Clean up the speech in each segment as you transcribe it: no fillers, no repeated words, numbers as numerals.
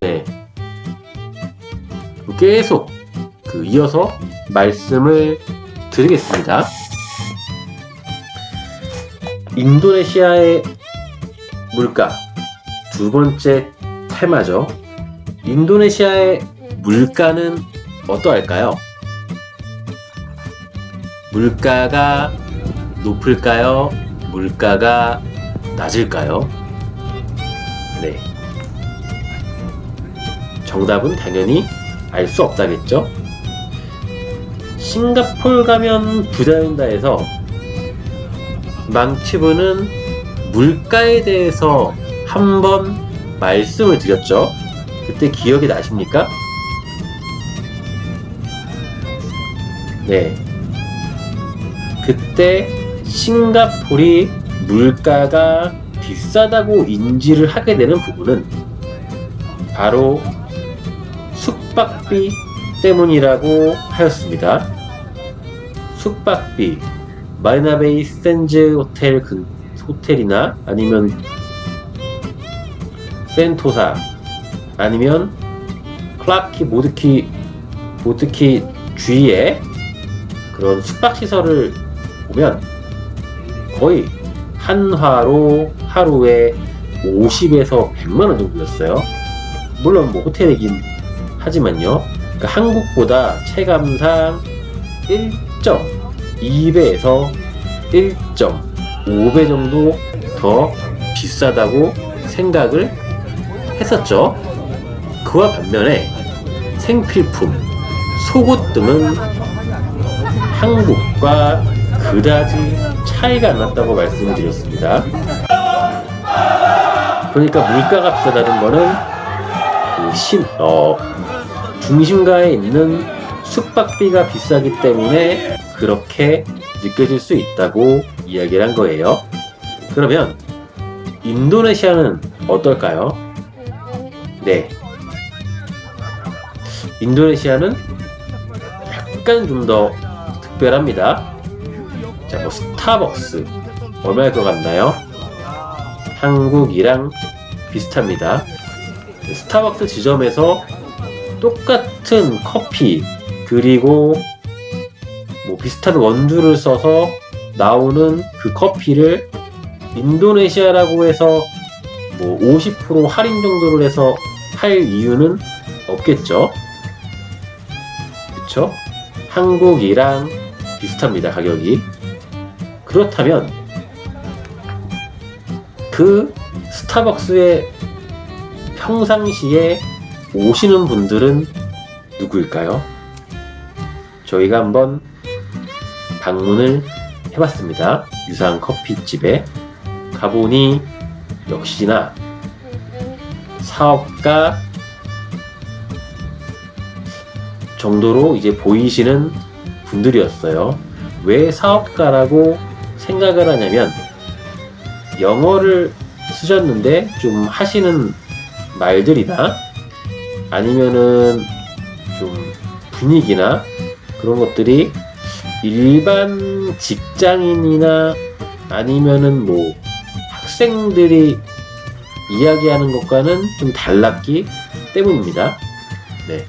네. 계속 이어서 말씀을 드리겠습니다. 인도네시아의 물가, 두 번째 테마죠. 인도네시아의 물가는 어떠할까요? 물가가 높을까요? 물가가 낮을까요? 네. 정답은 당연히 알 수 없다겠죠? 싱가포르 가면 부자 된다 해서 망치부는 물가에 대해서 한번 말씀을 드렸죠. 그때 기억이 나십니까? 네. 그때 싱가포르이 물가가 비싸다고 인지를 하게 되는 부분은 바로 숙박비 때문이라고 하였습니다. 숙박비, 마리나베이 샌즈 호텔이나 아니면 센토사 아니면 클라키 모드키 주위에 그런 숙박시설을 보면 거의 한화로 하루에 50에서 100만원 정도였어요. 물론 뭐 호텔이긴 하지만요. 그러니까 한국보다 체감상 1.2배에서 1.5배 정도 더 비싸다고 생각을 했었죠. 그와 반면에 생필품, 속옷 등은 한국과 그다지 차이가 안 났다고 말씀을 드렸습니다. 그러니까 물가가 비싸다는 거는 중심가에 있는 숙박비가 비싸기 때문에 그렇게 느껴질 수 있다고 이야기를 한 거예요. 그러면 인도네시아는 어떨까요? 네. 인도네시아는 약간 좀 더 특별합니다. 자, 뭐 스타벅스 얼마일 것 같나요? 한국이랑 비슷합니다. 스타벅스 지점에서 똑같은 커피 그리고 뭐 비슷한 원두를 써서 나오는 그 커피를 인도네시아라고 해서 뭐 50% 할인 정도를 해서 할 이유는 없겠죠. 그쵸? 한국이랑 비슷합니다, 가격이. 그렇다면 그 스타벅스에 평상시에 오시는 분들은 누구일까요? 저희가 한번 방문을 해봤습니다. 유사한 커피집에 가보니 역시나 사업가 정도로 이제 보이시는 분들이었어요. 왜 사업가라고 생각을 하냐면 영어를 쓰셨는데 좀 하시는 말들이나 아니면은 좀 분위기나 그런 것들이 일반 직장인이나 아니면은 뭐 학생들이 이야기하는 것과는 좀 달랐기 때문입니다. 네.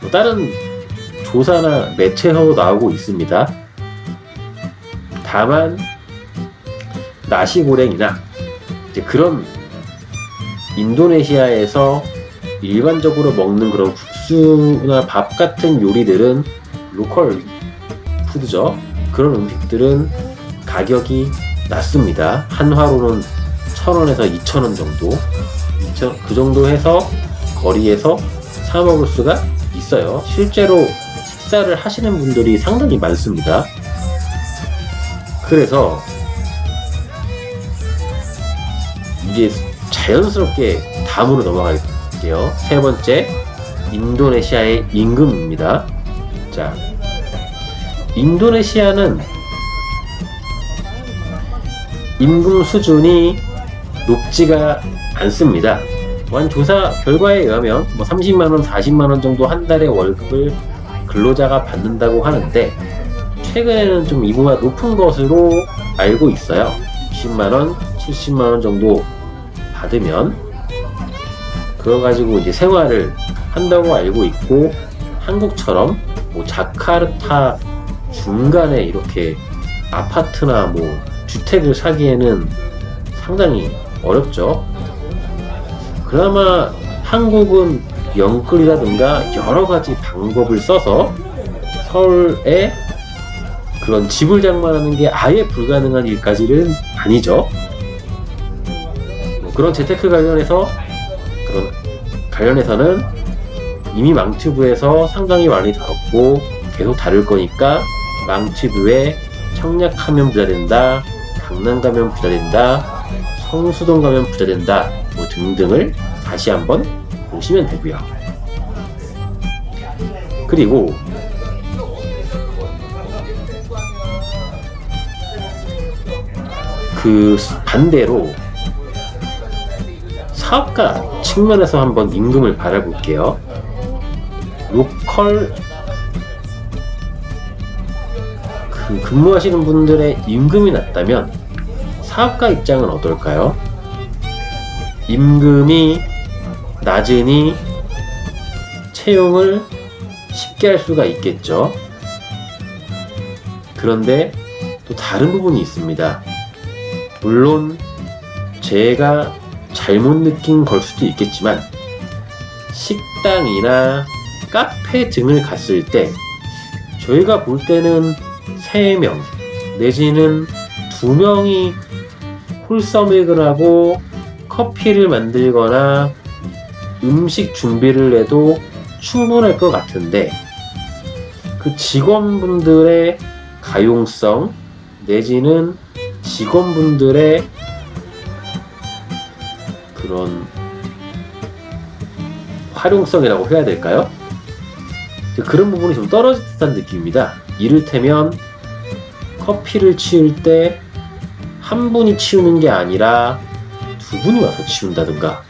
뭐 다른 조사나 매체에서 나오고 있습니다. 다만 나시고랭이나 이제 그런 인도네시아에서 일반적으로 먹는 그런 국수나 밥 같은 요리들은 로컬 푸드죠. 그런 음식들은 가격이 낮습니다. 한화로는 1,000원에서 2,000원 정도, 그 정도 해서 거리에서 사 먹을 수가 있어요. 실제로 식사를 하시는 분들이 상당히 많습니다. 그래서 이제 자연스럽게 다음으로 넘어갈게요. 세 번째, 인도네시아의 임금입니다. 자, 인도네시아는 임금 수준이 높지가 않습니다. 원 조사 결과에 의하면 뭐 30만원, 40만원 정도 한 달에 월급을 근로자가 받는다고 하는데 최근에는 좀 이보다 높은 것으로 알고 있어요. 60만원, 70만원 정도 받으면 그거 가지고 이제 생활을 한다고 알고 있고, 한국처럼 뭐 자카르타 중간에 이렇게 아파트나 뭐 주택을 사기에는 상당히 어렵죠. 그나마 한국은 영끌이라든가 여러 가지 방법을 써서 서울에 그런 집을 장만하는 게 아예 불가능한 일까지는 아니죠. 그런 재테크 관련해서는 이미 망튜브에서 상당히 많이 다뤘고 계속 다룰 거니까 망튜브에 청약하면 부자 된다, 강남 가면 부자 된다, 성수동 가면 부자 된다 뭐 등등을 다시 한번 보시면 되고요. 그리고 그 반대로 사업가 측면에서 한번 임금을 바라볼게요. 로컬 근무하시는 분들의 임금이 낮다면 사업가 입장은 어떨까요? 임금이 낮으니 채용을 쉽게 할 수가 있겠죠. 그런데 또 다른 부분이 있습니다. 물론 제가 잘못 느낀 걸 수도 있겠지만 식당이나 카페 등을 갔을 때 저희가 볼 때는 3명 내지는 2명이 홀서믹을 하고 커피를 만들거나 음식 준비를 해도 충분할 것 같은데, 그 직원분들의 가용성 내지는 직원분들의 그런 활용성이라고 해야 될까요? 그런 부분이 좀 떨어진 듯한 느낌입니다. 이를테면 커피를 치울 때 한 분이 치우는 게 아니라 2분이 와서 치운다든가,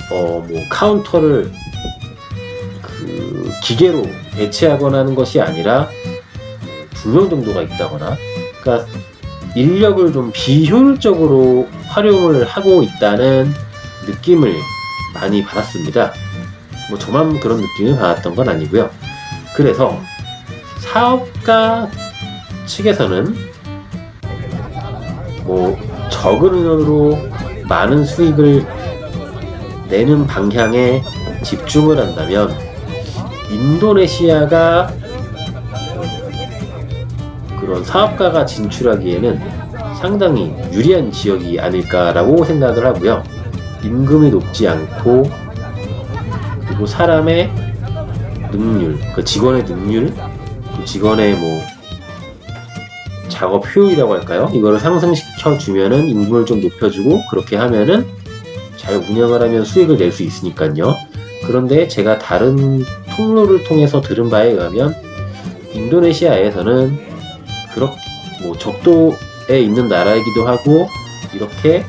뭐 카운터를 기계로 대체하거나 하는 것이 아니라 2명 정도가 있다거나, 그러니까 인력을 좀 비효율적으로 활용을 하고 있다는 느낌을 많이 받았습니다. 뭐 저만 그런 느낌을 받았던 건 아니고요. 그래서 사업가 측에서는 뭐 적은 인원으로 많은 수익을 내는 방향에 집중을 한다면 인도네시아가 그런 사업가가 진출하기에는 상당히 유리한 지역이 아닐까라고 생각을 하고요. 임금이 높지 않고, 그리고 사람의 능률, 그 직원의 능률, 그 직원의 뭐 작업 효율이라고 할까요? 이거를 상승시켜 주면은 임금을 좀 높여주고, 그렇게 하면은 잘 운영을 하면 수익을 낼 수 있으니까요. 그런데 제가 다른 통로를 통해서 들은 바에 의하면 인도네시아에서는 그렇게 뭐 적도에 있는 나라이기도 하고, 이렇게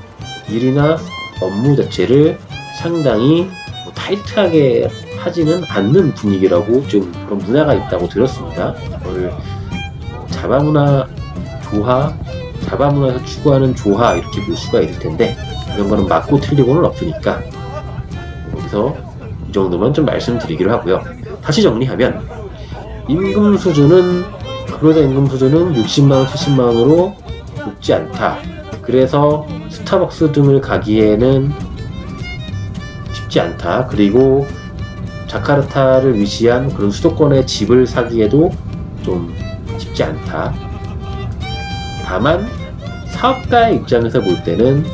일이나 업무 자체를 상당히 뭐 타이트하게 하지는 않는 분위기라고 좀 그런 문화가 있다고 들었습니다. 그걸 자바문화에서 추구하는 조화 이렇게 볼 수가 있을 텐데, 이런 거는 맞고 틀리고는 없으니까 여기서 이 정도만 좀 말씀드리기로 하고요. 다시 정리하면 임금 수준은, 근로자 임금 수준은 60만원, 70만원으로 높지 않다. 그래서 스타벅스 등을 가기에는 쉽지 않다. 그리고 자카르타를 위치한 그런 수도권의 집을 사기에도 좀 쉽지 않다. 다만 사업가의 입장에서 볼 때는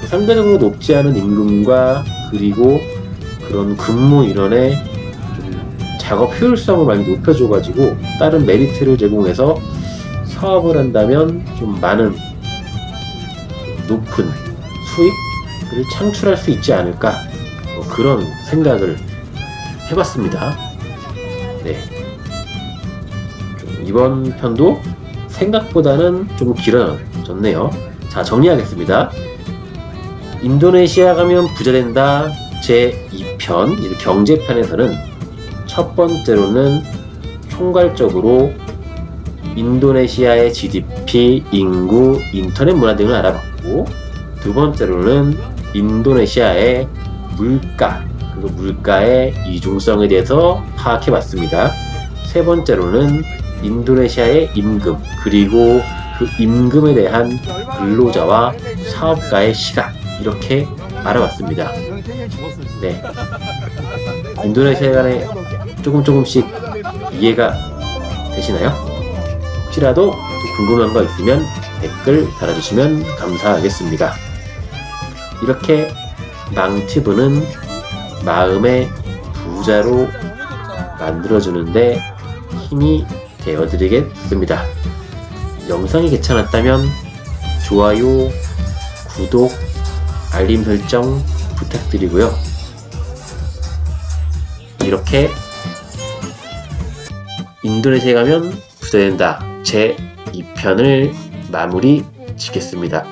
상대적으로 높지 않은 임금과 그리고 그런 근무 인원의 좀 작업 효율성을 많이 높여줘가지고 다른 메리트를 제공해서 사업을 한다면 좀 많은 높은 수익을 창출할 수 있지 않을까, 뭐 그런 생각을 해봤습니다. 네. 이번 편도 생각보다는 좀 길어졌네요. 자, 정리하겠습니다. 인도네시아 가면 부자 된다 제2편 경제편에서는 첫 번째로는 총괄적으로 인도네시아의 GDP, 인구, 인터넷 문화 등을 알아봤고, 두 번째로는 인도네시아의 물가, 그리고 물가의 이중성에 대해서 파악해 봤습니다. 세 번째로는 인도네시아의 임금, 그리고 그 임금에 대한 근로자와 사업가의 시각, 이렇게 알아봤습니다. 네. 인도네시아 간에 조금씩 이해가 되시나요? 혹시라도 또 궁금한 거 있으면 댓글 달아주시면 감사하겠습니다. 이렇게 망치부는 마음의 부자로 만들어주는데 힘이 되어드리겠습니다. 영상이 괜찮았다면 좋아요, 구독, 알림 설정 부탁드리고요. 이렇게 인도네시아에 가면 부자 된다 제 2편을 마무리 짓겠습니다.